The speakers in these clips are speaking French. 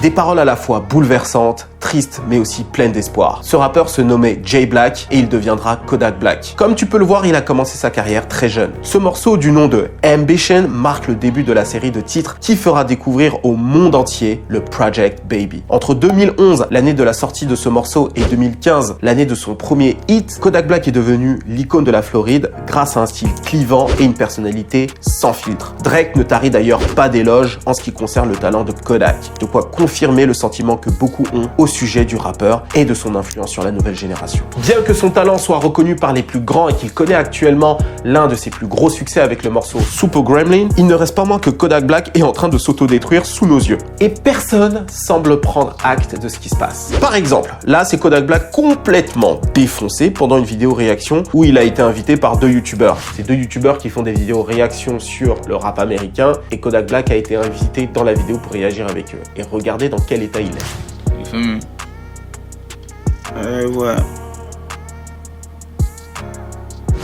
Des paroles à la fois bouleversantes, tristes, mais aussi pleines d'espoir. Ce rappeur se nommait Jay Black et il deviendra Kodak Black. Comme tu peux le voir, il a commencé sa carrière très jeune. Ce morceau du nom de Ambition marque le début de la série de titres qui fera découvrir au monde entier le Project Baby. Entre 2011, l'année de la sortie de ce morceau, et 2015, l'année de son premier hit, Kodak Black est devenu l'icône de la Floride grâce à un style clivant et une personnalité sans filtre. Drake ne tarit d'ailleurs pas d'éloges en ce qui concerne le talent de Kodak, de quoi confirmer le sentiment que beaucoup ont au sujet du rappeur et de son influence sur la nouvelle génération. Bien que son talent soit reconnu par les plus grands et qu'il connaît actuellement l'un de ses plus gros succès avec le morceau Super Gremlin, il ne reste pas moins que Kodak Black est en train de s'autodétruire sous nos yeux. Et personne semble prendre acte de ce qui se passe. Par exemple, là c'est Kodak Black complètement défoncé pendant une vidéo réaction où il a été invité par deux youtubeurs. C'est deux youtubeurs qui font des vidéos réaction sur le rap américain et Kodak Black a été invité dans la vidéo pour réagir avec eux. Et regardez dans quel état il est. Ouais.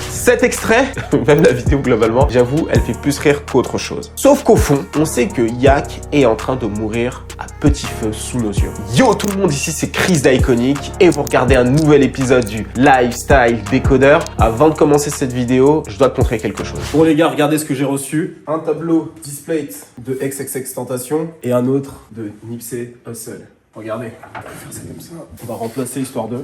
Cet extrait, même la vidéo globalement, j'avoue, elle fait plus rire qu'autre chose. Sauf qu'au fond, on sait que Yak est en train de mourir à petit feu sous nos yeux. Yo tout le monde, ici c'est Chris d'Iconic et vous regardez un nouvel épisode du Lifestyle Decoder. Avant de commencer cette vidéo, je dois te montrer quelque chose. Bon les gars, regardez ce que j'ai reçu. Un tableau Displate de XXXTentacion et un autre de Nipsey Hussle. Regardez, on va faire ça comme ça. On va remplacer histoire de...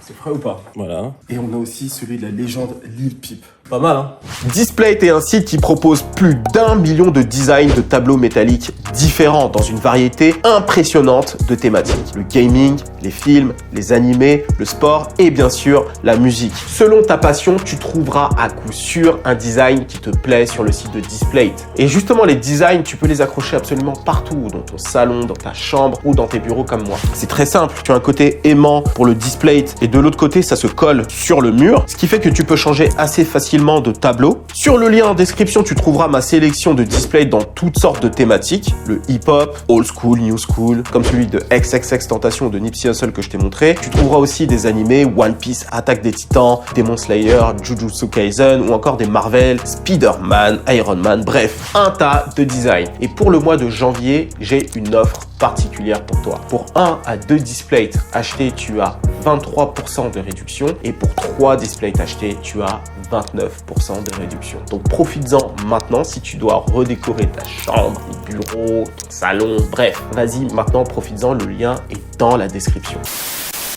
C'est prêt ou pas? Voilà. Et on a aussi celui de la légende Lil Peep. Pas mal, hein? Displate est un site qui propose plus d'1 million de designs de tableaux métalliques différents dans une variété impressionnante de thématiques. Le gaming, les films, les animés, le sport et bien sûr la musique. Selon ta passion, tu trouveras à coup sûr un design qui te plaît sur le site de Displate. Et justement, les designs, tu peux les accrocher absolument partout, dans ton salon, dans ta chambre ou dans tes bureaux comme moi. C'est très simple, tu as un côté aimant pour le Displate et de l'autre côté, ça se colle sur le mur, ce qui fait que tu peux changer assez facilement de tableau. Sur le lien en description, tu trouveras ma sélection de displays dans toutes sortes de thématiques, le hip-hop, old school, new school, comme celui de XXXTentacion de Nipsey Hussle que je t'ai montré. Tu trouveras aussi des animés, One Piece, Attaque des Titans, Demon Slayer, Jujutsu Kaisen ou encore des Marvel, Spider-Man, Iron Man, bref, un tas de designs. Et pour le mois de janvier, j'ai une offre particulière pour toi. Pour 1 à 2 displays achetés, tu as 23% de réduction et pour 3 displays achetés, tu as 29% de réduction. Donc profites-en maintenant si tu dois redécorer ta chambre, tes bureaux, ton salon, bref. Vas-y, maintenant profites-en, le lien est dans la description.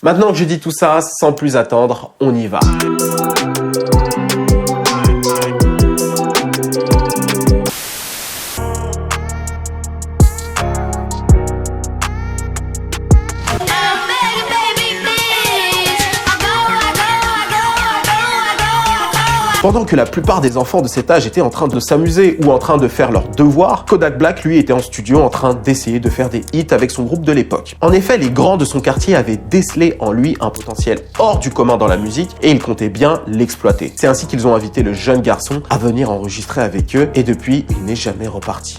Maintenant que je dis tout ça, sans plus attendre, on y va. Pendant que la plupart des enfants de cet âge étaient en train de s'amuser ou en train de faire leurs devoirs, Kodak Black, lui, était en studio en train d'essayer de faire des hits avec son groupe de l'époque. En effet, les grands de son quartier avaient décelé en lui un potentiel hors du commun dans la musique et ils comptaient bien l'exploiter. C'est ainsi qu'ils ont invité le jeune garçon à venir enregistrer avec eux et depuis, il n'est jamais reparti.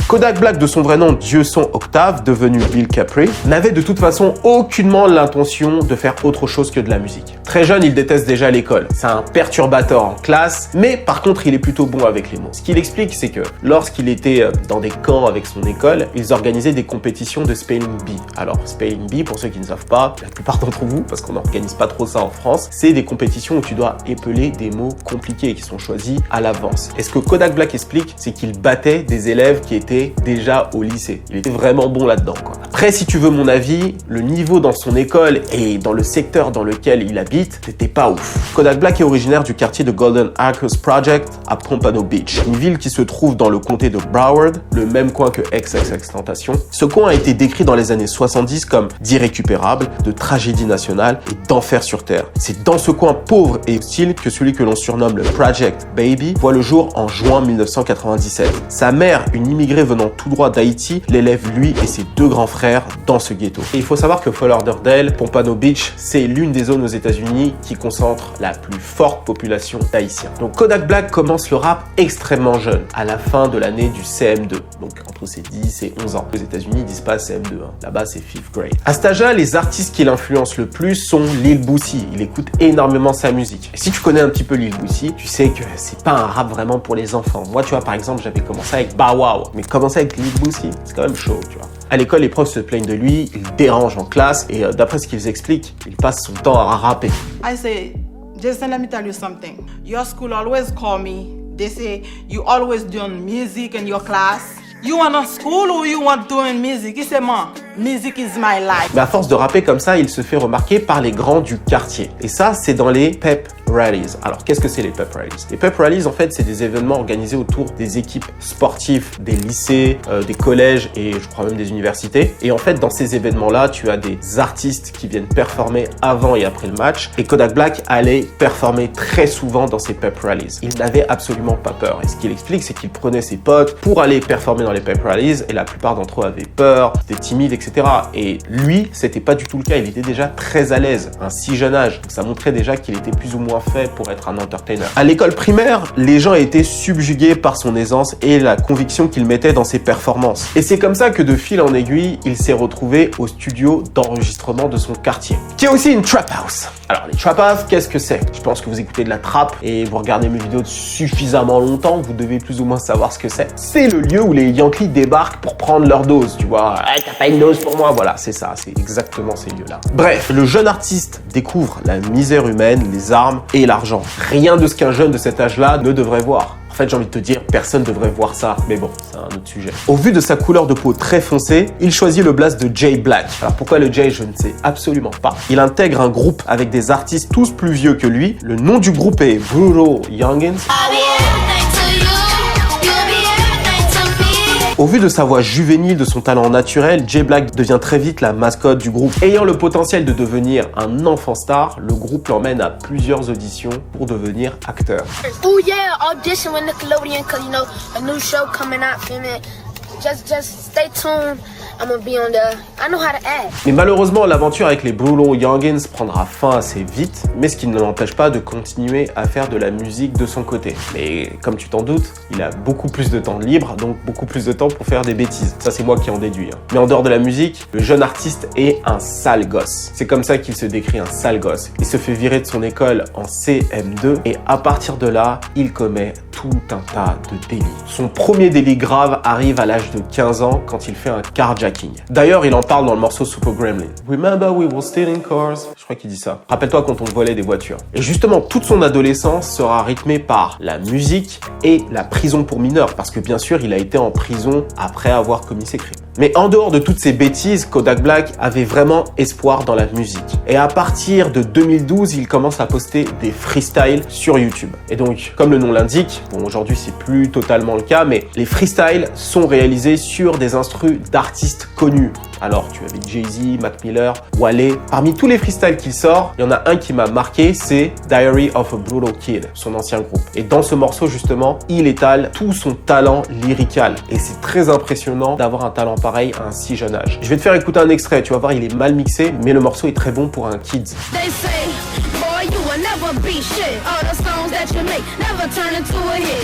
Kodak Black, de son vrai nom Dieuson Octave, devenu Bill Capri, n'avait de toute façon aucunement l'intention de faire autre chose que de la musique. Très jeune, il déteste déjà l'école. C'est un perturbateur en classe, mais par contre, il est plutôt bon avec les mots. Ce qu'il explique, c'est que lorsqu'il était dans des camps avec son école, ils organisaient des compétitions de spelling bee. Alors, spelling bee, pour ceux qui ne savent pas, la plupart d'entre vous, parce qu'on n'organise pas trop ça en France, c'est des compétitions où tu dois épeler des mots compliqués qui sont choisis à l'avance. Et ce que Kodak Black explique, c'est qu'il battait des élèves qui étaient déjà au lycée. Il était vraiment bon là-dedans, quoi. Après, si tu veux mon avis, le niveau dans son école et dans le secteur dans lequel il habite n'était pas ouf. Kodak Black est originaire du quartier de Golden Acres Project à Pompano Beach, une ville qui se trouve dans le comté de Broward, le même coin que XXXTentacion. Ce coin a été décrit dans les années 70 comme d'irrécupérable, de tragédie nationale et d'enfer sur terre. C'est dans ce coin pauvre et hostile que celui que l'on surnomme le Project Baby voit le jour en juin 1997. Sa mère, une immigrée venant tout droit d'Haïti, l'élève lui et ses deux grands frères dans ce ghetto. Et il faut savoir que Fort Lauderdale, Pompano Beach, c'est l'une des zones aux États-Unis qui concentre la plus forte population d'Haïtiens. Donc Kodak Black commence le rap extrêmement jeune, à la fin de l'année du CM2, donc entre ses 10 et 11 ans. Aux États-Unis, ils disent pas CM2, hein. Là-bas c'est 5th grade. À cet âge-là, les artistes qui l'influencent le plus sont Lil Boosie. Il écoute énormément sa musique. Et si tu connais un petit peu Lil Boosie, tu sais que c'est pas un rap vraiment pour les enfants. Moi, tu vois, par exemple, j'avais commencé avec Bow Wow, mais commencer avec Lil Boosie, c'est quand même chaud, tu vois. À l'école, les profs se plaignent de lui, il dérange en classe et d'après ce qu'ils expliquent, il passe son temps à rapper. I say, Jason, let me tell you something. Your school always call me. They say you always doing music in your class. You want a school or you want doing music? He said, Mom, music is my life. Mais à force de rapper comme ça, il se fait remarquer par les grands du quartier. Et ça, c'est dans les pep rallies. Alors, qu'est-ce que c'est les pep rallies? Les pep rallies, en fait, c'est des événements organisés autour des équipes sportives, des lycées, des collèges et je crois même des universités. Et en fait, dans ces événements-là, tu as des artistes qui viennent performer avant et après le match. Et Kodak Black allait performer très souvent dans ces pep rallies. Il n'avait absolument pas peur. Et ce qu'il explique, c'est qu'il prenait ses potes pour aller performer dans les pep rallies et la plupart d'entre eux avaient peur, étaient timides, etc. Et lui, c'était pas du tout le cas. Il était déjà très à l'aise, à un si jeune âge. Donc ça montrait déjà qu'il était plus ou moins fait pour être un entertainer. À l'école primaire, les gens étaient subjugués par son aisance et la conviction qu'il mettait dans ses performances. Et c'est comme ça que de fil en aiguille, il s'est retrouvé au studio d'enregistrement de son quartier, qui est aussi une trap house. Alors les trap house, qu'est-ce que c'est? Je pense que vous écoutez de la trap et vous regardez mes vidéos suffisamment longtemps, vous devez plus ou moins savoir ce que c'est. C'est le lieu où les Yankees débarquent pour prendre leur dose, tu vois. Hey, t'as pas une dose pour moi? Voilà, c'est ça, c'est exactement ces lieux-là. Bref, le jeune artiste découvre la misère humaine, les armes et l'argent. Rien de ce qu'un jeune de cet âge-là ne devrait voir. En fait, j'ai envie de te dire, personne ne devrait voir ça. Mais bon, c'est un autre sujet. Au vu de sa couleur de peau très foncée, il choisit le blaze de Jay Black. Alors pourquoi le Jay, je ne sais absolument pas. Il intègre un groupe avec des artistes tous plus vieux que lui. Le nom du groupe est Brutal Youngins. Au vu de sa voix juvénile, de son talent naturel, Jay Black devient très vite la mascotte du groupe. Ayant le potentiel de devenir un enfant star, le groupe l'emmène à plusieurs auditions pour devenir acteur. Oh yeah, audition with Nickelodeon, cause you know, a new show coming out, feel me? Just stay tuned. I'm gonna be on the... I know how to act. Mais malheureusement, l'aventure avec les Brutal Youngins prendra fin assez vite, mais ce qui ne l'empêche pas de continuer à faire de la musique de son côté. Mais comme tu t'en doutes, il a beaucoup plus de temps libre, donc beaucoup plus de temps pour faire des bêtises. Ça, c'est moi qui en déduis. Mais en dehors de la musique, le jeune artiste est un sale gosse. C'est comme ça qu'il se décrit, un sale gosse. Il se fait virer de son école en CM2 et à partir de là, il commet tout un tas de délits. Son premier délit grave arrive à l'âge de 15 ans quand il fait un carjacking. D'ailleurs, il en parle dans le morceau Super Gremlin. Remember we were stealing cars. Je crois qu'il dit ça. Rappelle-toi quand on volait des voitures. Et justement, toute son adolescence sera rythmée par la musique et la prison pour mineurs. Parce que bien sûr, il a été en prison après avoir commis ses crimes. Mais en dehors de toutes ces bêtises, Kodak Black avait vraiment espoir dans la musique. Et à partir de 2012, il commence à poster des freestyles sur YouTube. Et donc, comme le nom l'indique, bon aujourd'hui c'est plus totalement le cas, mais les freestyles sont réalisés sur des instrus d'artistes connus. Alors, tu avais Jay-Z, Mac Miller, Wale. Parmi tous les freestyles qu'il sort, il y en a un qui m'a marqué, c'est Diary of a Brutal Kid, son ancien groupe. Et dans ce morceau, justement, il étale tout son talent lyrical. Et c'est très impressionnant d'avoir un talent pareil à un si jeune âge. Je vais te faire écouter un extrait, tu vas voir, il est mal mixé, mais le morceau est très bon pour un kids.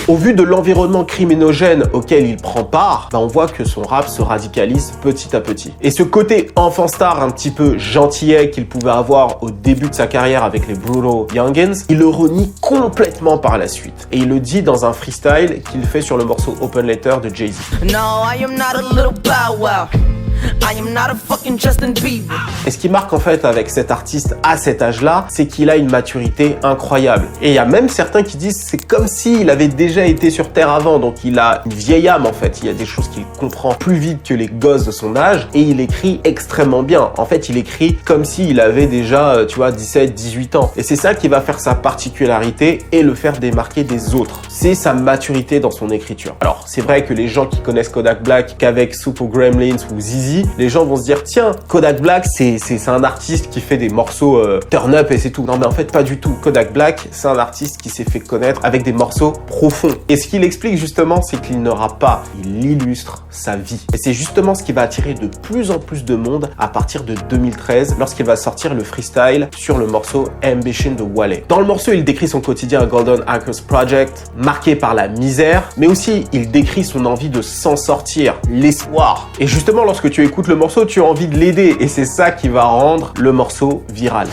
Au vu de l'environnement criminogène auquel il prend part, on voit que son rap se radicalise petit à petit. Et ce côté enfant star un petit peu gentillet qu'il pouvait avoir au début de sa carrière avec les Brutal Youngins, il le renie complètement par la suite. Et il le dit dans un freestyle qu'il fait sur le morceau Open Letter de Jay-Z. No, I am not a little bow wow. I am not a fucking Justin Bieber. Et ce qui marque en fait avec cet artiste à cet âge-là, c'est qu'il a une maturité incroyable. Et il y a même certains qui disent c'est comme s'il avait déjà été sur Terre avant, donc il a une vieille âme en fait. Il y a des choses qu'il comprend plus vite que les gosses de son âge et il écrit extrêmement bien. En fait, il écrit comme s'il avait déjà, 17, 18 ans. Et c'est ça qui va faire sa particularité et le faire démarquer des autres. C'est sa maturité dans son écriture. Alors, c'est vrai que les gens qui connaissent Kodak Black qu'avec Super Gremlins ou Zizi, les gens vont se dire tiens, Kodak Black c'est un artiste qui fait des morceaux turn up et c'est tout. Non mais en fait pas du tout. Kodak Black c'est un artiste qui s'est fait connaître avec des morceaux profonds. Et ce qu'il explique justement c'est qu'il n'aura pas, il illustre sa vie. Et c'est justement ce qui va attirer de plus en plus de monde à partir de 2013 lorsqu'il va sortir le freestyle sur le morceau Ambition de Wale. Dans le morceau il décrit son quotidien à Golden Acres Project, marqué par la misère, mais aussi il décrit son envie de s'en sortir, l'espoir. Et justement lorsque tu écoutes le morceau, tu as envie de l'aider et c'est ça qui va rendre le morceau viral.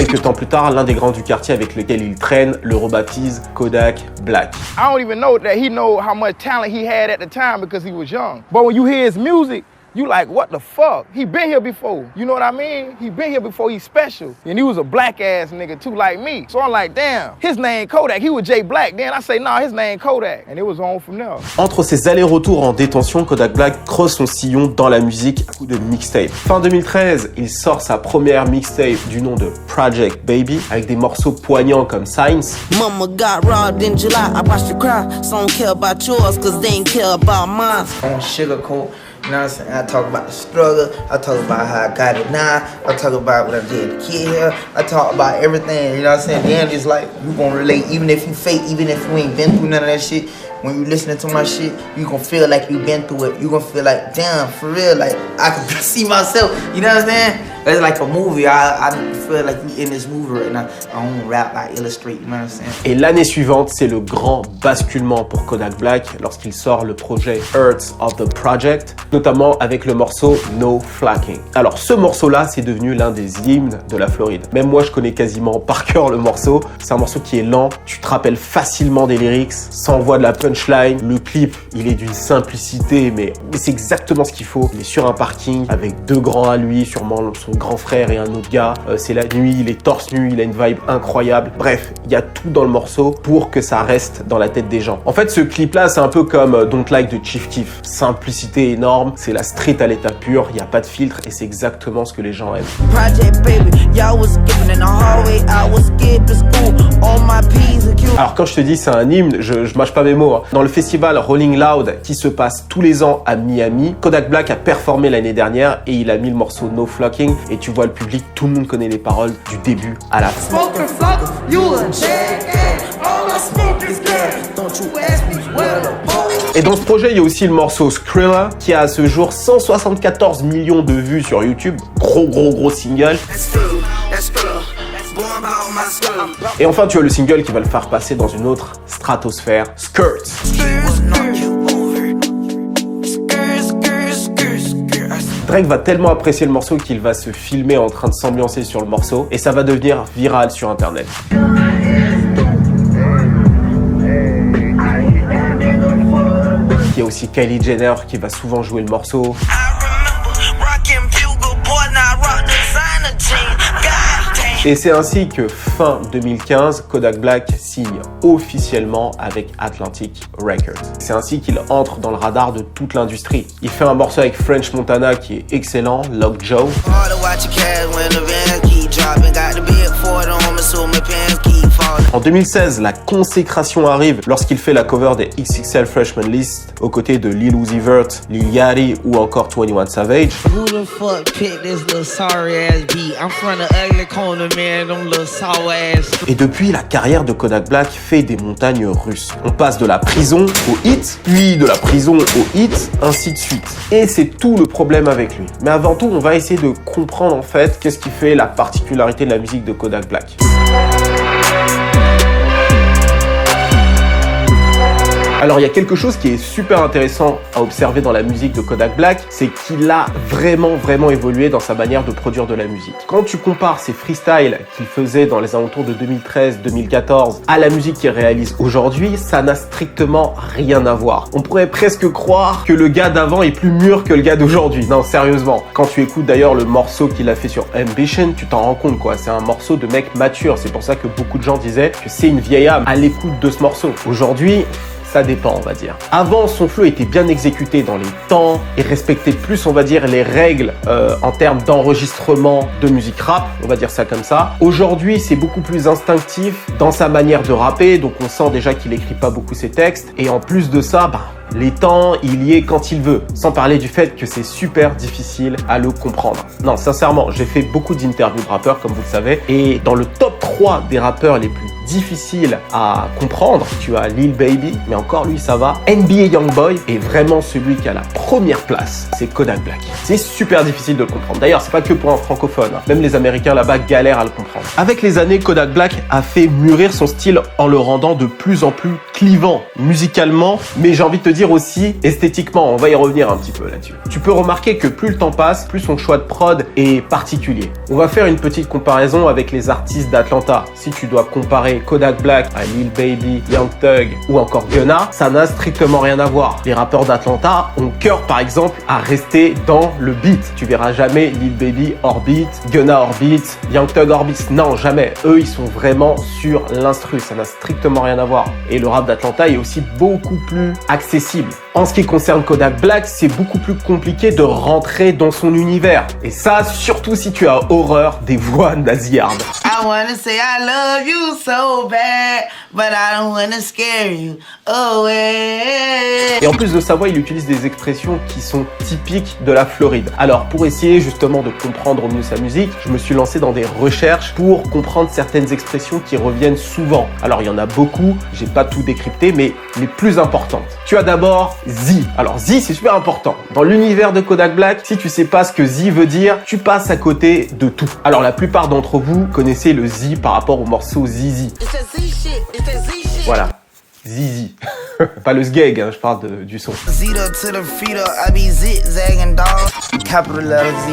Quelques temps plus tard, l'un des grands du quartier avec lequel il traîne le rebaptise Kodak Black. I don't even know that he know how much talent he had at the time because he was young. But when you hear his music, you like, what the fuck? He been here before. You know what I mean? He been here before. He's special. And he was a black ass nigga too, like me. So I'm like, damn, his name Kodak. He was Jay Black. Then I say, nah, his name Kodak. And it was on from there. Entre ses allers-retours en détention, Kodak Black creuse son sillon dans la musique à coup de mixtape. Fin 2013, il sort sa première mixtape du nom de Project Baby avec des morceaux poignants comme Signs. Mama got robbed in July. I watched her cry. So I don't care about yours, cause they ain't care about mine. On sugarcoat. You know what I'm saying? I talk about the struggle. I talk about how I got it now. I talk about what I did as a kid here. I talk about everything. You know what I'm saying? Then it's like you gonna relate, even if you fake, even if you ain't been through none of that shit. When you listening to my shit, you gonna feel like you been through it. You gonna feel like, damn, for real, like I can see myself. You know what I'm saying? It's like a movie. I feel like you in this movie right now. I don't rap, I illustrate. You know what I'm saying? Et l'année suivante, c'est le grand basculement pour Kodak Black lorsqu'il sort le projet Earth of the Project, notamment avec le morceau No Flacking. Alors ce morceau-là, c'est devenu l'un des hymnes de la Floride. Même moi, je connais quasiment par cœur le morceau. C'est un morceau qui est lent, tu te rappelles facilement des lyrics, ça envoie de la punchline. Le clip, il est d'une simplicité, mais c'est exactement ce qu'il faut. Il est sur un parking avec deux grands à lui, sûrement son grand frère et un autre gars. C'est la nuit, il est torse nu, il a une vibe incroyable. Bref, il y a tout dans le morceau pour que ça reste dans la tête des gens. En fait, ce clip-là, c'est un peu comme Don't Like de Chief Keef. Simplicité énorme, c'est la street à l'état pur, il n'y a pas de filtre et c'est exactement ce que les gens aiment. Alors quand je te dis c'est un hymne, je mâche pas mes mots. Hein. Dans le festival Rolling Loud qui se passe tous les ans à Miami, Kodak Black a performé l'année dernière et il a mis le morceau No Flocking et tu vois le public, tout le monde connaît les paroles du début à la fin. Et dans ce projet, il y a aussi le morceau Skrilla qui a à ce jour 174 millions de vues sur YouTube. Gros single. Et enfin, tu as le single qui va le faire passer dans une autre stratosphère, Skirt. Drake va tellement apprécier le morceau qu'il va se filmer en train de s'ambiancer sur le morceau et ça va devenir viral sur internet. Il y a aussi Kylie Jenner qui va souvent jouer le morceau. Et c'est ainsi que fin 2015, Kodak Black signe officiellement avec Atlantic Records. C'est ainsi qu'il entre dans le radar de toute l'industrie. Il fait un morceau avec French Montana qui est excellent, Lockjaw. En 2016, la consécration arrive lorsqu'il fait la cover des XXL Freshman List aux côtés de Lil Uzi Vert, Lil Yachty ou encore 21 Savage. Et depuis, la carrière de Kodak Black fait des montagnes russes. On passe de la prison au hit, puis de la prison au hit, ainsi de suite. Et c'est tout le problème avec lui. Mais avant tout, on va essayer de comprendre en fait qu'est-ce qui fait la particularité de la musique de Kodak Black. Alors il y a quelque chose qui est super intéressant à observer dans la musique de Kodak Black, c'est qu'il a vraiment évolué dans sa manière de produire de la musique. Quand tu compares ses freestyles qu'il faisait dans les alentours de 2013-2014 à la musique qu'il réalise aujourd'hui, ça n'a strictement rien à voir. On pourrait presque croire que le gars d'avant est plus mûr que le gars d'aujourd'hui. Non, sérieusement. Quand tu écoutes d'ailleurs le morceau qu'il a fait sur Ambition, tu t'en rends compte quoi. C'est un morceau de mec mature. C'est pour ça que beaucoup de gens disaient que c'est une vieille âme à l'écoute de ce morceau. Aujourd'hui, ça dépend, on va dire. Avant, son flow était bien exécuté dans les temps et respectait plus, on va dire, les règles en termes d'enregistrement de musique rap, on va dire ça comme ça. Aujourd'hui, c'est beaucoup plus instinctif dans sa manière de rapper, donc on sent déjà qu'il écrit pas beaucoup ses textes. Et en plus de ça, les temps, il y est quand il veut. Sans parler du fait que c'est super difficile à le comprendre. Non, sincèrement, j'ai fait beaucoup d'interviews de rappeurs, comme vous le savez. Et dans le top 3 des rappeurs les plus difficiles à comprendre, tu as Lil Baby, mais encore lui ça va. NBA Youngboy est vraiment celui qui a la première place, c'est Kodak Black. C'est super difficile de le comprendre. D'ailleurs, c'est pas que pour un francophone, hein. Même les Américains là-bas galèrent à le comprendre. Avec les années, Kodak Black a fait mûrir son style en le rendant de plus en plus clivant musicalement, mais j'ai envie de te dire aussi esthétiquement. On va y revenir un petit peu là-dessus. Tu peux remarquer que plus le temps passe, plus son choix de prod est particulier. On va faire une petite comparaison avec les artistes d'Atlanta. Si tu dois comparer Kodak Black à Lil Baby, Young Thug ou encore Gunna, ça n'a strictement rien à voir. Les rappeurs d'Atlanta ont cœur par exemple à rester dans le beat. Tu verras jamais Lil Baby hors beat, Gunna hors beat, Young Thug hors beat. Non, jamais. Eux, ils sont vraiment sur l'instru. Ça n'a strictement rien à voir. Et le rap d'Atlanta est aussi beaucoup plus accessible. En ce qui concerne Kodak Black, c'est beaucoup plus compliqué de rentrer dans son univers. Et ça, surtout si tu as horreur des voix nasillardes. I wanna say I love you so bad, but I don't wanna scare you away. Et en plus de sa voix, il utilise des expressions qui sont typiques de la Floride. Alors, pour essayer justement de comprendre mieux sa musique, je me suis lancé dans des recherches pour comprendre certaines expressions qui reviennent souvent. Alors, il y en a beaucoup, j'ai pas tout décrypté, mais les plus importantes. Tu as d'abord Z. Alors, Z, c'est super important. Dans l'univers de Kodak Black, si tu sais pas ce que Z veut dire, tu passes à côté de tout. Alors, la plupart d'entre vous connaissez le Z par rapport au morceau Zizi. Voilà. Zizi. Pas le sgeg, hein, je parle du son. Zeta to the feeder, I be zigzagging dog. Capital letter Z.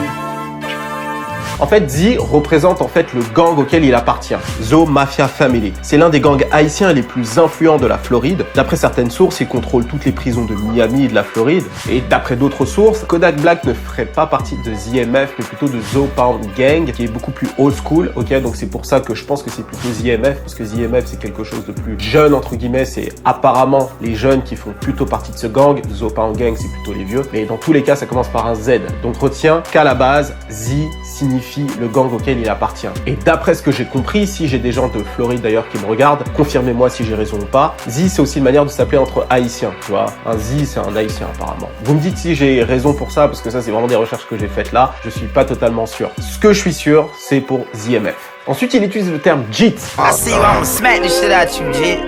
En fait, Z représente en fait le gang auquel il appartient, Zo Mafia Family. C'est l'un des gangs haïtiens les plus influents de la Floride. D'après certaines sources, il contrôle toutes les prisons de Miami et de la Floride. Et d'après d'autres sources, Kodak Black ne ferait pas partie de ZMF, mais plutôt de Zo Pound Gang, qui est beaucoup plus old school. Ok, donc c'est pour ça que je pense que c'est plutôt ZMF, parce que ZMF c'est quelque chose de plus jeune entre guillemets. C'est apparemment les jeunes qui font plutôt partie de ce gang. Zo Pound Gang c'est plutôt les vieux. Mais dans tous les cas, ça commence par un Z. Donc retiens qu'à la base, Z signifie le gang auquel il appartient. Et d'après ce que j'ai compris, si j'ai des gens de Floride d'ailleurs qui me regardent, confirmez-moi si j'ai raison ou pas, Z c'est aussi une manière de s'appeler entre haïtiens, tu vois. Un Z c'est un haïtien apparemment. Vous me dites si j'ai raison pour ça, parce que ça c'est vraiment des recherches que j'ai faites là, je suis pas totalement sûr. Ce que je suis sûr, c'est pour ZMF. Ensuite, il utilise le terme JIT. I see you, I'ma smack the shit out you, Jit.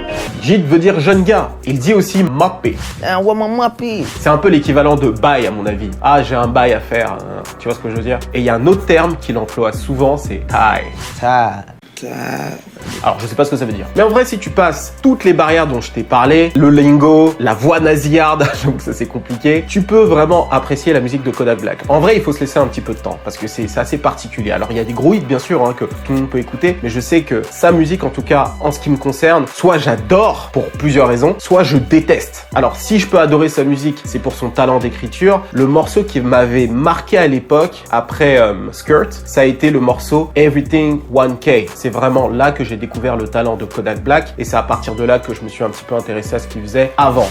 JIT veut dire jeune gars. Il dit aussi moppé. And what my muppy? C'est un peu l'équivalent de bail à mon avis. Ah, j'ai un bail à faire. Hein. Tu vois ce que je veux dire? Et il y a un autre terme qu'il emploie souvent, c'est tie. Alors, je sais pas ce que ça veut dire. Mais en vrai, si tu passes toutes les barrières dont je t'ai parlé, le lingo, la voix nasillarde, donc ça c'est compliqué, tu peux vraiment apprécier la musique de Kodak Black. En vrai, il faut se laisser un petit peu de temps parce que c'est assez particulier. Alors, il y a des gros hits, bien sûr, hein, que tout le monde peut écouter, mais je sais que sa musique, en tout cas, en ce qui me concerne, soit j'adore pour plusieurs raisons, soit je déteste. Alors, si je peux adorer sa musique, c'est pour son talent d'écriture. Le morceau qui m'avait marqué à l'époque, après Skirt, ça a été le morceau Everything 1K. C'est vraiment là que j'ai découvert le talent de Kodak Black et c'est à partir de là que je me suis un petit peu intéressé à ce qu'il faisait avant.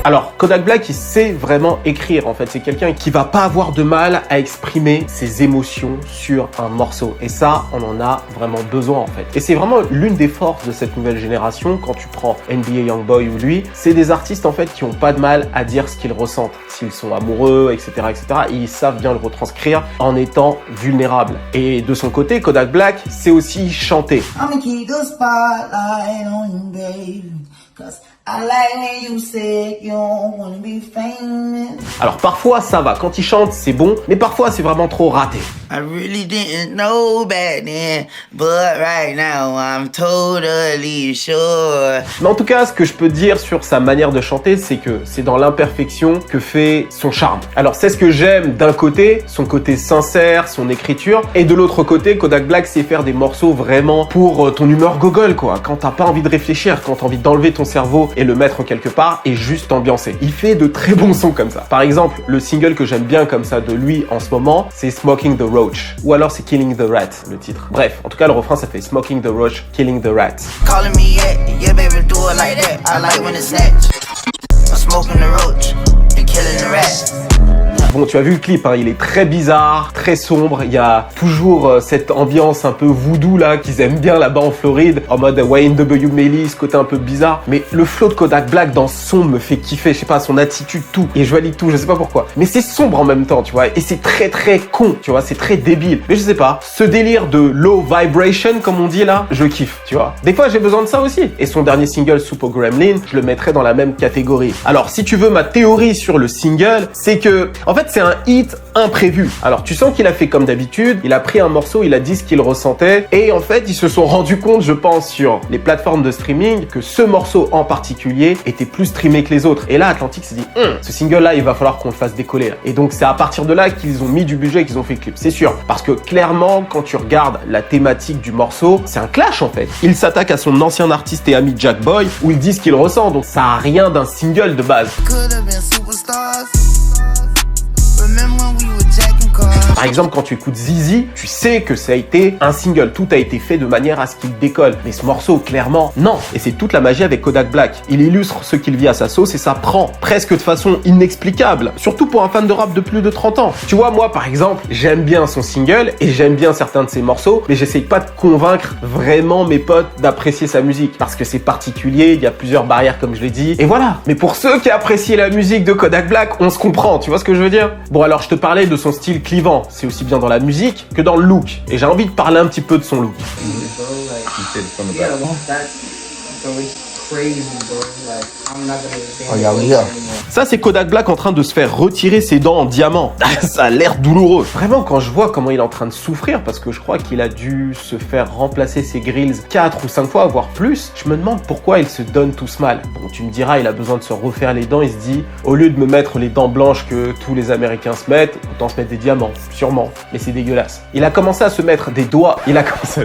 Alors Kodak Black il sait vraiment écrire en fait, c'est quelqu'un qui va pas avoir de mal à exprimer ses émotions sur un morceau et ça on en a vraiment besoin en fait. Et c'est vraiment l'une des forces de cette nouvelle génération quand tu prends NBA Youngboy ou lui, c'est des artistes en fait qui ont pas de mal à dire ce qu'ils ressentent, s'ils sont amoureux etc. Ils savent bien le retranscrire en étant vulnérables. Et de son côté, Kodak Black, c'est aussi chanter. I'ma keep the spotlight on you, baby, 'cause I like when you say you don't wanna be famous. Alors parfois ça va, quand il chante c'est bon, mais parfois c'est vraiment trop raté. I really didn't know back then, but right now I'm totally sure. Mais en tout cas, ce que je peux dire sur sa manière de chanter, c'est que c'est dans l'imperfection que fait son charme. Alors c'est ce que j'aime d'un côté, son côté sincère, son écriture, et de l'autre côté, Kodak Black sait faire des morceaux vraiment pour ton humeur gogol quoi. Quand t'as pas envie de réfléchir, quand t'as envie d'enlever ton cerveau et le mettre quelque part et juste ambiancer. Il fait de très bons sons comme ça. Par exemple, le single que j'aime bien comme ça de lui en ce moment, c'est Smoking the Roach. Ou alors c'est Killing the Rat, le titre. Bref, en tout cas le refrain ça fait Smoking the Roach, Killing the Rat. Calling me yeah baby do it like that. I like when it's snatched. I'm smoking the roach and killing the rat. Bon, tu as vu le clip, hein, il est très bizarre, très sombre. Il y a toujours cette ambiance un peu voodoo là qu'ils aiment bien là-bas en Floride, en mode YNW Melly, ce côté un peu bizarre. Mais le flow de Kodak Black dans ce son me fait kiffer, je sais pas, son attitude, tout. Et je valide tout, je sais pas pourquoi. Mais c'est sombre en même temps, tu vois. Et c'est très très con, tu vois, c'est très débile. Mais je sais pas, ce délire de low vibration, comme on dit là, je kiffe, tu vois. Des fois j'ai besoin de ça aussi. Et son dernier single, Super Gremlin, je le mettrais dans la même catégorie. Alors si tu veux ma théorie sur le single, c'est que, en fait, c'est un hit imprévu. Alors tu sens qu'il a fait comme d'habitude, il a pris un morceau, il a dit ce qu'il ressentait, et en fait ils se sont rendus compte, je pense, sur les plateformes de streaming, que ce morceau en particulier était plus streamé que les autres. Et là Atlantic s'est dit, ce single là il va falloir qu'on le fasse décoller là. Et donc c'est à partir de là qu'ils ont mis du budget et qu'ils ont fait le clip, c'est sûr. Parce que clairement quand tu regardes la thématique du morceau, c'est un clash en fait. Il s'attaque à son ancien artiste et ami Jack Boy, où il dit ce qu'il ressent, donc ça a rien d'un single de base. Par exemple, quand tu écoutes Zizi, tu sais que ça a été un single. Tout a été fait de manière à ce qu'il décolle. Mais ce morceau, clairement, non. Et c'est toute la magie avec Kodak Black. Il illustre ce qu'il vit à sa sauce et ça prend presque de façon inexplicable. Surtout pour un fan de rap de plus de 30 ans. Tu vois, moi, par exemple, j'aime bien son single et j'aime bien certains de ses morceaux, mais j'essaye pas de convaincre vraiment mes potes d'apprécier sa musique. Parce que c'est particulier, il y a plusieurs barrières, comme je l'ai dit. Et voilà. Mais pour ceux qui apprécient la musique de Kodak Black, on se comprend. Tu vois ce que je veux dire? Bon, alors, je te parlais de son style clivant. C'est aussi bien dans la musique que dans le look. Et j'ai envie de parler un petit peu de son look. Ça, c'est Kodak Black en train de se faire retirer ses dents en diamant. Ça a l'air douloureux. Vraiment, quand je vois comment il est en train de souffrir, parce que je crois qu'il a dû se faire remplacer ses grills 4 ou 5 fois, voire plus, je me demande pourquoi il se donne tout ce mal. Bon, tu me diras, il a besoin de se refaire les dents. Il se dit, au lieu de me mettre les dents blanches que tous les Américains se mettent, autant se mettre des diamants. Sûrement. Mais c'est dégueulasse. Il a commencé à se mettre des doigts. Il a commencé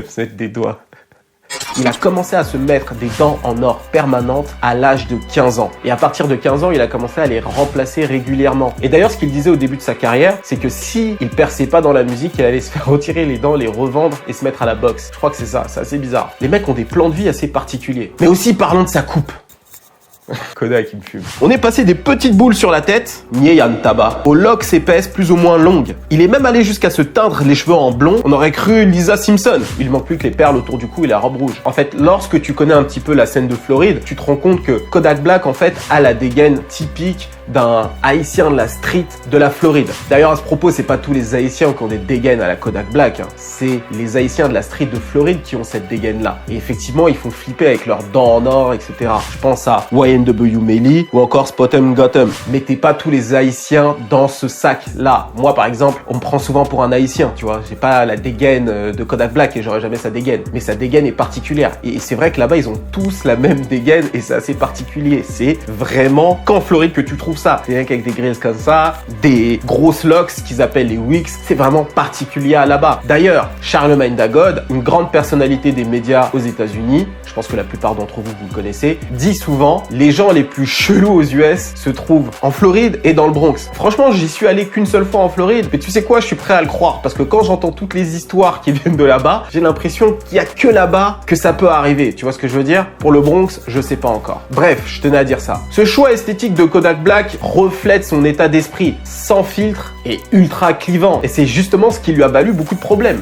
à se mettre des dents en or permanentes à l'âge de 15 ans. Et à partir de 15 ans, il a commencé à les remplacer régulièrement. Et d'ailleurs, ce qu'il disait au début de sa carrière, c'est que si il perçait pas dans la musique, il allait se faire retirer les dents, les revendre et se mettre à la boxe. Je crois que c'est ça, c'est assez bizarre. Les mecs ont des plans de vie assez particuliers. Mais aussi, parlons de sa coupe. Kodak, il me fume. On est passé des petites boules sur la tête, Nyeyan Taba, aux locks épaisses plus ou moins longues. Il est même allé jusqu'à se teindre les cheveux en blond. On aurait cru Lisa Simpson. Il manque plus que les perles autour du cou et la robe rouge. En fait, lorsque tu connais un petit peu la scène de Floride, tu te rends compte que Kodak Black, en fait, a la dégaine typique d'un haïtien de la street de la Floride. D'ailleurs, à ce propos, c'est pas tous les haïtiens qui ont des dégaines à la Kodak Black, hein. C'est les haïtiens de la street de Floride qui ont cette dégaine-là. Et effectivement, ils font flipper avec leurs dents en or, etc. Je pense à YNW Melly ou encore Spot'em Gotham. Mettez pas tous les haïtiens dans ce sac-là. Moi, par exemple, on me prend souvent pour un haïtien, tu vois. J'ai pas la dégaine de Kodak Black et j'aurais jamais sa dégaine. Mais sa dégaine est particulière. Et c'est vrai que là-bas, ils ont tous la même dégaine et c'est assez particulier. C'est vraiment qu'en Floride que tu trouves ça. C'est rien qu'avec des grilles comme ça, des grosses locks qu'ils appellent les wigs. C'est vraiment particulier à là-bas. D'ailleurs, Charlemagne Dagod, une grande personnalité des médias aux États-Unis, je pense que la plupart d'entre vous, vous le connaissez, dit souvent, les gens les plus chelous aux US se trouvent en Floride et dans le Bronx. Franchement, j'y suis allé qu'une seule fois en Floride, mais tu sais quoi, je suis prêt à le croire, parce que quand j'entends toutes les histoires qui viennent de là-bas, j'ai l'impression qu'il y a que là-bas que ça peut arriver. Tu vois ce que je veux dire? Pour le Bronx, je sais pas encore. Bref, je tenais à dire ça. Ce choix esthétique de Kodak Black reflète son état d'esprit, sans filtre et ultra clivant. Et c'est justement ce qui lui a valu beaucoup de problèmes.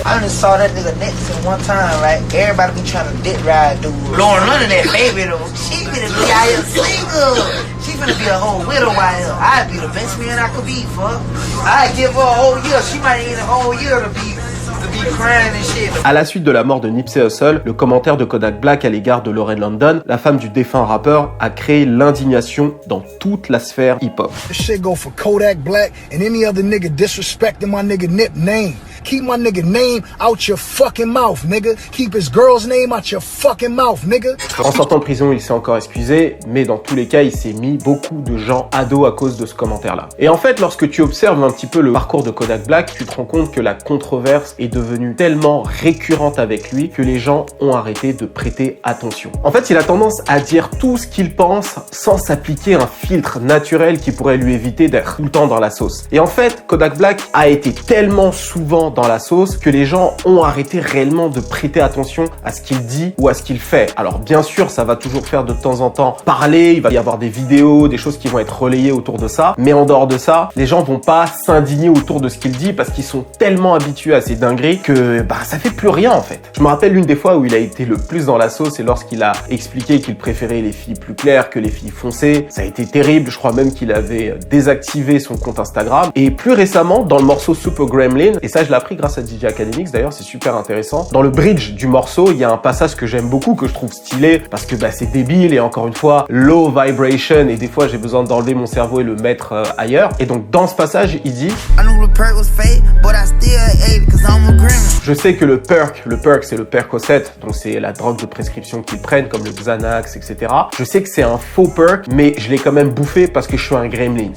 I just saw that nigga Nixon one time, right? Everybody be trying to dick ride dude. Lauren London, that baby though, she finna be out here single. She finna be a whole widow out here. I'd be the best man I could be, fuck. I'd give her a whole year. She might need a whole year to be crying and shit. À la suite de la mort de Nipsey Hussle, le commentaire de Kodak Black à l'égard de Lauren London, la femme du défunt rappeur, a créé l'indignation dans toute la sphère hip-hop. This shit go for Kodak Black and any other nigga disrespecting my nigga Nip name. Keep my nigga name out your fucking mouth, nigga. Keep his girl's name out your fucking mouth, nigga. En sortant de prison, il s'est encore excusé, mais dans tous les cas, il s'est mis beaucoup de gens à dos à cause de ce commentaire-là. Et en fait, lorsque tu observes un petit peu le parcours de Kodak Black, tu te rends compte que la controverse est devenue tellement récurrente avec lui que les gens ont arrêté de prêter attention. En fait, il a tendance à dire tout ce qu'il pense sans s'appliquer un filtre naturel qui pourrait lui éviter d'être tout le temps dans la sauce. Et en fait, Kodak Black a été tellement souvent dans la sauce que les gens ont arrêté réellement de prêter attention à ce qu'il dit ou à ce qu'il fait. Alors bien sûr, ça va toujours faire de temps en temps parler, il va y avoir des vidéos, des choses qui vont être relayées autour de ça, mais en dehors de ça, les gens vont pas s'indigner autour de ce qu'il dit parce qu'ils sont tellement habitués à ces dingueries que ça fait plus rien en fait. Je me rappelle l'une des fois où il a été le plus dans la sauce, c'est lorsqu'il a expliqué qu'il préférait les filles plus claires que les filles foncées. Ça a été terrible, je crois même qu'il avait désactivé son compte Instagram. Et plus récemment, dans le morceau Super Gremlin, et ça je l'ai appris grâce à DJ Academics d'ailleurs, c'est super intéressant, dans le bridge du morceau, il y a un passage que j'aime beaucoup, que je trouve stylé, parce que c'est débile et encore une fois, low vibration, et des fois j'ai besoin d'enlever mon cerveau et le mettre ailleurs. Et donc dans ce passage, il dit je sais que le perk c'est le Percocet, donc c'est la drogue de prescription qu'ils prennent comme le Xanax, etc. Je sais que c'est un faux perk, mais je l'ai quand même bouffé parce que je suis un gremlin.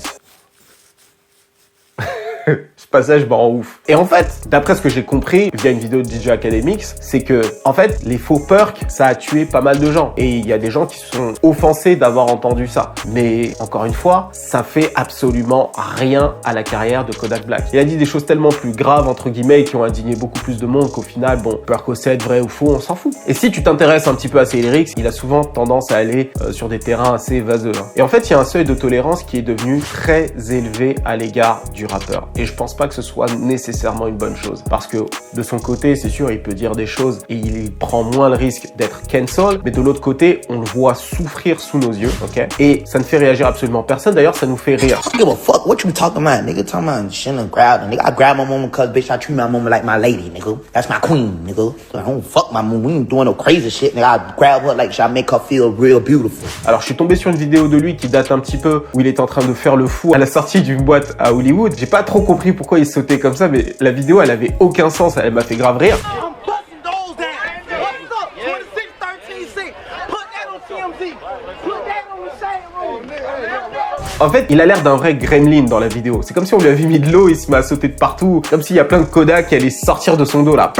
Ce passage me rend ouf. Et en fait, d'après ce que j'ai compris via une vidéo de DJ Academics, c'est que, en fait, les faux perks, ça a tué pas mal de gens. Et il y a des gens qui se sont offensés d'avoir entendu ça. Mais, encore une fois, ça fait absolument rien à la carrière de Kodak Black. Il a dit des choses tellement plus graves, entre guillemets, qui ont indigné beaucoup plus de monde qu'au final, Percocet, vrai ou faux, on s'en fout. Et si tu t'intéresses un petit peu à ses lyrics, il a souvent tendance à aller sur des terrains assez vaseux. Et en fait, il y a un seuil de tolérance qui est devenu très élevé à l'égard du rappeur. Et je pense pas que ce soit nécessairement une bonne chose. Parce que de son côté, c'est sûr, il peut dire des choses et il prend moins le risque d'être cancel. Mais de l'autre côté, on le voit souffrir sous nos yeux, ok? Et ça ne fait réagir absolument personne. D'ailleurs, ça nous fait rire. I don't give a fuck what you talking about, nigga. Talking about shouldn't grab nigga. I grab my mama cause bitch I treat my mama like my lady, nigga. That's my queen, nigga. I don't fuck my mama. We ain't doing no crazy shit, nigga. I grab her like I make her feel real beautiful. Alors, je suis tombé sur une vidéo de lui qui date un petit peu où il est en train de faire le fou à la sortie d'une boîte à Hollywood. J'ai pas trop compris pourquoi il sautait comme ça, mais la vidéo, elle avait aucun sens. Elle m'a fait grave rire. En fait, il a l'air d'un vrai gremlin dans la vidéo. C'est comme si on lui avait mis de l'eau, il se met à sauter de partout. Comme s'il y a plein de Kodak qui allaient sortir de son dos là.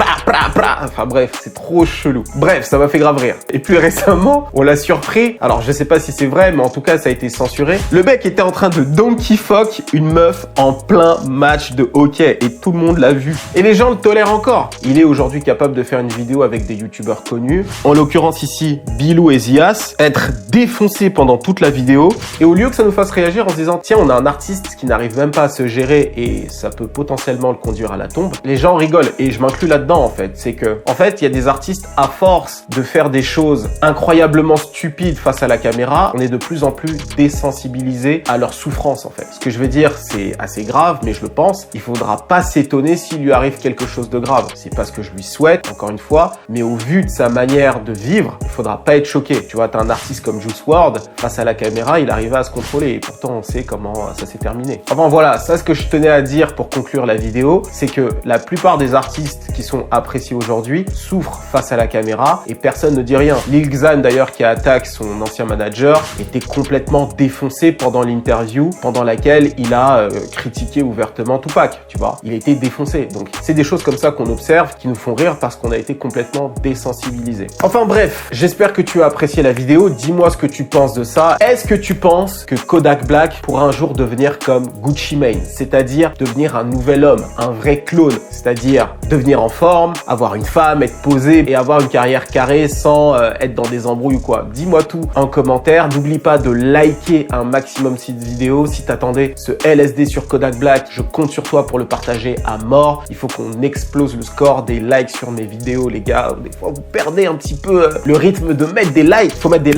Enfin bref, c'est trop chelou. Bref, ça m'a fait grave rire. Et plus récemment, on l'a surpris. Alors je sais pas si c'est vrai, mais en tout cas ça a été censuré. Le mec était en train de donkey fuck une meuf en plein match de hockey. Et tout le monde l'a vu. Et les gens le tolèrent encore. Il est aujourd'hui capable de faire une vidéo avec des youtubeurs connus. En l'occurrence ici, Bilou et Zias. Être défoncé pendant toute la vidéo. Et au lieu que ça nous fasse réagir en se disant tiens, on a un artiste qui n'arrive même pas à se gérer et ça peut potentiellement le conduire à la tombe, les gens rigolent et je m'inclus là-dedans en fait. C'est que en fait il y a des artistes, à force de faire des choses incroyablement stupides face à la caméra, on est de plus en plus désensibilisé à leur souffrance en fait. Ce que je veux dire, c'est assez grave, mais je le pense, il faudra pas s'étonner s'il lui arrive quelque chose de grave. C'est pas ce que je lui souhaite, encore une fois, mais au vu de sa manière de vivre, il faudra pas être choqué. Tu vois, t'as un artiste comme Juice WRLD, face à la caméra, il arrivait à se contrôler et pourtant on sait comment ça s'est terminé. Enfin voilà, ça ce que je tenais à dire pour conclure la vidéo, c'est que la plupart des artistes qui sont appréciés aujourd'hui souffrent face à la caméra et personne ne dit rien. Lil Xan d'ailleurs qui attaque son ancien manager était complètement défoncé pendant l'interview pendant laquelle il a critiqué ouvertement Tupac, tu vois. Il a été défoncé. Donc c'est des choses comme ça qu'on observe qui nous font rire parce qu'on a été complètement désensibilisé. Enfin bref, j'espère que tu as apprécié la vidéo. Dis-moi ce que tu penses de ça. Est-ce que tu penses que Kodak Black pourra un jour devenir comme Gucci Mane, c'est-à-dire devenir un nouvel homme, un vrai clone, c'est-à-dire devenir en forme, avoir une femme, être posé et avoir une carrière carrée sans être dans des embrouilles ou quoi. Dis-moi tout en commentaire. N'oublie pas de liker un maximum cette vidéo. Si t'attendais ce LSD sur Kodak Black, je compte sur toi pour le partager à mort. Il faut qu'on explose le score des likes sur mes vidéos, les gars. Des fois, vous perdez un petit peu le rythme de mettre des likes. Il faut mettre des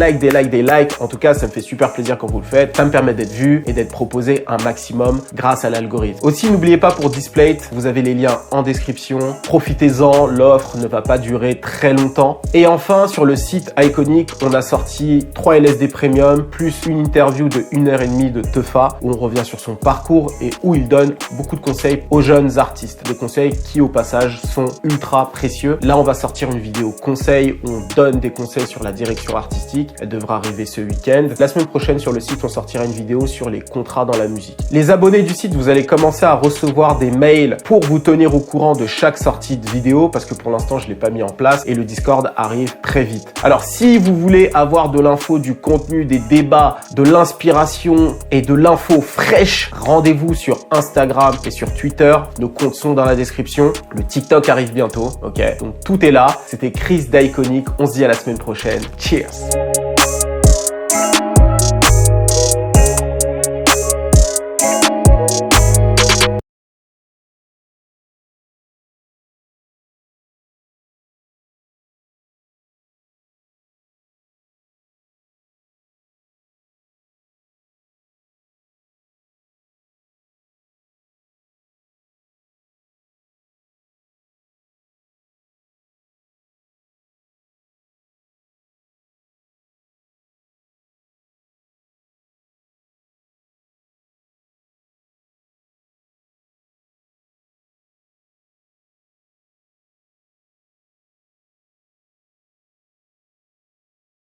likes. En tout cas, ça me fait super plaisir quand vous le faites. Ça me permet d'être vu et d'être proposé un maximum grâce à l'algorithme. Aussi, n'oubliez pas pour Displate, vous avez les liens en description. Profitez-en, l'offre ne va pas durer très longtemps. Et enfin, sur le site Iconic, on a sorti 3 LSD Premium plus une interview de 1h30 de Tefa où on revient sur son parcours et où il donne beaucoup de conseils aux jeunes artistes. Des conseils qui, au passage, sont ultra précieux. Là, on va sortir une vidéo conseil où on donne des conseils sur la direction artistique. Elle devra arriver ce week-end. La semaine prochaine, sur le site, on sortira une vidéo vidéo sur les contrats dans la musique. Les abonnés du site, vous allez commencer à recevoir des mails pour vous tenir au courant de chaque sortie de vidéo parce que pour l'instant, je l'ai pas mis en place et le Discord arrive très vite. Alors, si vous voulez avoir de l'info, du contenu, des débats, de l'inspiration et de l'info fraîche, rendez-vous sur Instagram et sur Twitter. Nos comptes sont dans la description. Le TikTok arrive bientôt, ok? Donc tout est là. C'était Chris d'Iconic. On se dit à la semaine prochaine. Cheers!